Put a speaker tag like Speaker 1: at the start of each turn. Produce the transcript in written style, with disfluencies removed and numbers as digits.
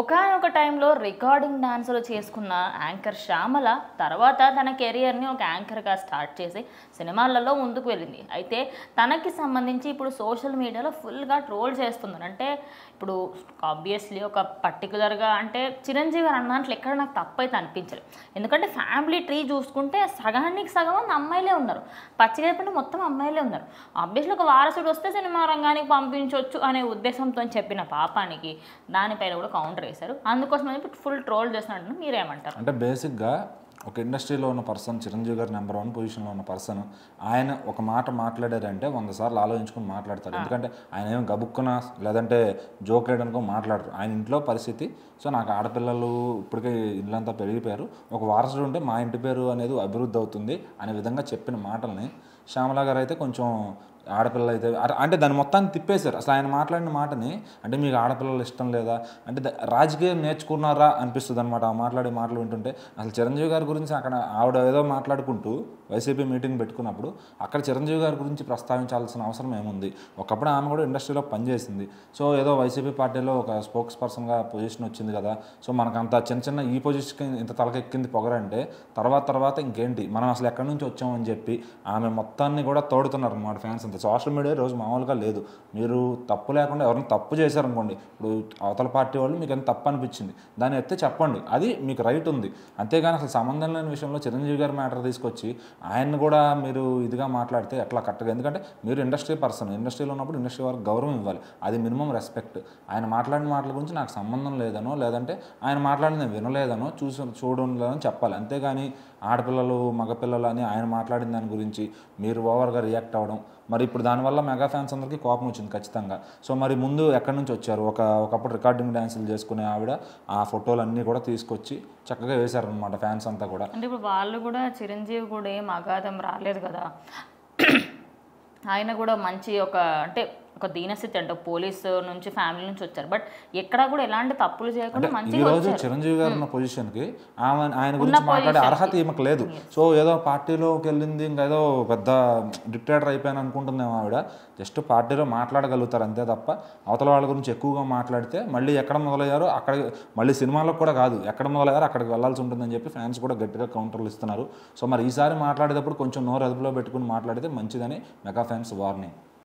Speaker 1: ఒకానొక టైంలో రికార్డింగ్ డాన్సులు చేసుకున్న యాంకర్ శ్యామల తర్వాత తన కెరియర్ని ఒక యాంకర్గా స్టార్ట్ చేసి సినిమాలలో ముందుకు వెళ్ళింది. అయితే తనకి సంబంధించి ఇప్పుడు సోషల్ మీడియాలో ఫుల్గా ట్రోల్ చేస్తుంది. అంటే ఇప్పుడు ఆబ్వియస్లీ ఒక పర్టికులర్గా అంటే చిరంజీవి గారు అన్న దాంట్లో ఎక్కడ నాకు తప్పైతే అనిపించలేదు. ఎందుకంటే ఫ్యామిలీ ట్రీ చూసుకుంటే సగానికి సగం మంది అమ్మాయిలే ఉన్నారు, పచ్చిగా చెప్పంటే మొత్తం అమ్మాయిలే ఉన్నారు. ఆబ్వియస్లీ ఒక వారసుడు వస్తే సినిమా రంగానికి పంపించవచ్చు అనే ఉద్దేశంతో చెప్పిన పాపానికి దానిపైన కూడా కౌంటర్ వేశారు. అందుకోసం ఇప్పుడు ఫుల్ ట్రోల్ చేస్తున్నట్టు మీరేమంటారు?
Speaker 2: అంటే బేసిక్గా ఒక ఇండస్ట్రీలో ఉన్న పర్సన్, చిరంజీవి గారు నెంబర్ 1 పొజిషన్లో ఉన్న పర్సన్, ఆయన ఒక మాట మాట్లాడారంటే 100 సార్లు ఆలోచించుకొని మాట్లాడతారు. ఎందుకంటే ఆయన ఏం గబుక్కున లేదంటే జోక్ వేయడానికో మాట్లాడరు. ఆయన ఇంట్లో పరిస్థితి, సో నాకు ఆడపిల్లలు ఇప్పటికే ఇల్లంతా పెరిగిపోయారు, ఒక వారసుడు ఉంటే మా ఇంటి పేరు అనేది అభివృద్ధి అవుతుంది అనే విధంగా చెప్పిన మాటల్ని శ్యామల గారు అయితే కొంచెం ఆడపిల్లలు అయితే అంటే దాన్ని మొత్తాన్ని తిప్పేశారు. అసలు ఆయన మాట్లాడిన మాటని అంటే మీకు ఆడపిల్లలు ఇష్టం లేదా అంటే రాజకీయం నేర్చుకున్నారా అనిపిస్తుంది అనమాట. ఆ మాట్లాడే మాటలు వింటుంటే అసలు చిరంజీవి గారి గురించి అక్కడ ఆవిడ ఏదో మాట్లాడుకుంటూ వైసీపీ మీటింగ్ పెట్టుకున్నప్పుడు అక్కడ చిరంజీవి గారి గురించి ప్రస్తావించాల్సిన అవసరం ఏముంది? ఒకప్పుడు ఆమె కూడా ఇండస్ట్రీలో పనిచేసింది. సో ఏదో వైసీపీ పార్టీలో ఒక స్పోక్స్ పర్సన్గా పొజిషన్ వచ్చింది కదా, సో మనకంత చిన్న ఈ పొజిషన్కి ఇంత తలకెక్కింది పొగరంటే తర్వాత ఇంకేంటి మనం అసలు ఎక్కడి నుంచి వచ్చామని చెప్పి ఆమె మొత్తాన్ని కూడా తోడుతున్నారు అన్నమాట ఫ్యాన్స్. సోషల్ మీడియా రోజు మామూలుగా లేదు. మీరు తప్పు లేకుండా ఎవరైనా తప్పు చేశారనుకోండి, ఇప్పుడు అవతల పార్టీ వాళ్ళు మీకు ఎంత తప్పు అనిపించింది దాన్ని ఎత్తే చెప్పండి, అది మీకు రైట్ ఉంది. అంతేగాని అసలు సంబంధం లేని విషయంలో చిరంజీవి గారి మ్యాటర్ తీసుకొచ్చి ఆయన్ని కూడా మీరు ఇదిగా మాట్లాడితే ఎట్లా కరెక్ట్గా? ఎందుకంటే మీరు ఇండస్ట్రీ పర్సన్, ఇండస్ట్రీలో ఉన్నప్పుడు ఇండస్ట్రీ వారికి గౌరవం ఇవ్వాలి, అది మినిమం రెస్పెక్ట్. ఆయన మాట్లాడిన మాటల గురించి నాకు సంబంధం లేదనో లేదంటే ఆయన మాట్లాడింది వినలేదనో చూడలేదని చెప్పాలి. అంతేగాని ఆడపిల్లలు మగపిల్లలు అని ఆయన మాట్లాడిన దాని గురించి మీరు ఓవర్గా రియాక్ట్ అవ్వడం, మరి ఇప్పుడు దానివల్ల మెగా ఫ్యాన్స్ అందరికీ కోపం వచ్చింది ఖచ్చితంగా. సో మరి ముందు ఎక్కడి నుంచి వచ్చారు? ఒకప్పుడు రికార్డింగ్ డ్యాన్సులు చేసుకునే ఆవిడ ఆ ఫోటోలు అన్నీ కూడా తీసుకొచ్చి చక్కగా వేశారనమాట ఫ్యాన్స్ అంతా కూడా.
Speaker 1: అంటే ఇప్పుడు వాళ్ళు కూడా చిరంజీవి కూడా ఏం అగాధం రాలేదు కదా, ఆయన కూడా మంచి ఒక దీనస్థితి అంటే పోలీసు నుంచి ఫ్యామిలీ నుంచి వచ్చారు, బట్ ఎక్కడ కూడా ఎలాంటి తప్పులు చేయకుండా మంచిగా
Speaker 2: ఈరోజు చిరంజీవి గారు ఉన్న పొజిషన్కి ఆయన గురించి మాట్లాడే అర్హత ఈమెకు లేదు. సో ఏదో పార్టీలోకి వెళ్ళింది ఇంకా ఏదో పెద్ద డిక్టేటర్ అయిపోయాను అనుకుంటుందేమో ఆవిడ. జస్ట్ పార్టీలో మాట్లాడగలుగుతారు అంతే తప్ప అవతల వాళ్ళ గురించి ఎక్కువగా మాట్లాడితే మళ్ళీ ఎక్కడ మొదలయ్యారో అక్కడ మళ్ళీ సినిమాలకు కూడా కాదు, ఎక్కడ మొదలయ్యారో అక్కడికి వెళ్ళాల్సి ఉంటుందని చెప్పి ఫ్యాన్స్ కూడా గట్టిగా కౌంటర్లు ఇస్తున్నారు. సో మరి ఈసారి మాట్లాడేటప్పుడు కొంచెం నోరు అదుపులో పెట్టుకుని మాట్లాడితే మంచిదని మెగా ఫ్యాన్స్ వార్నింగ్.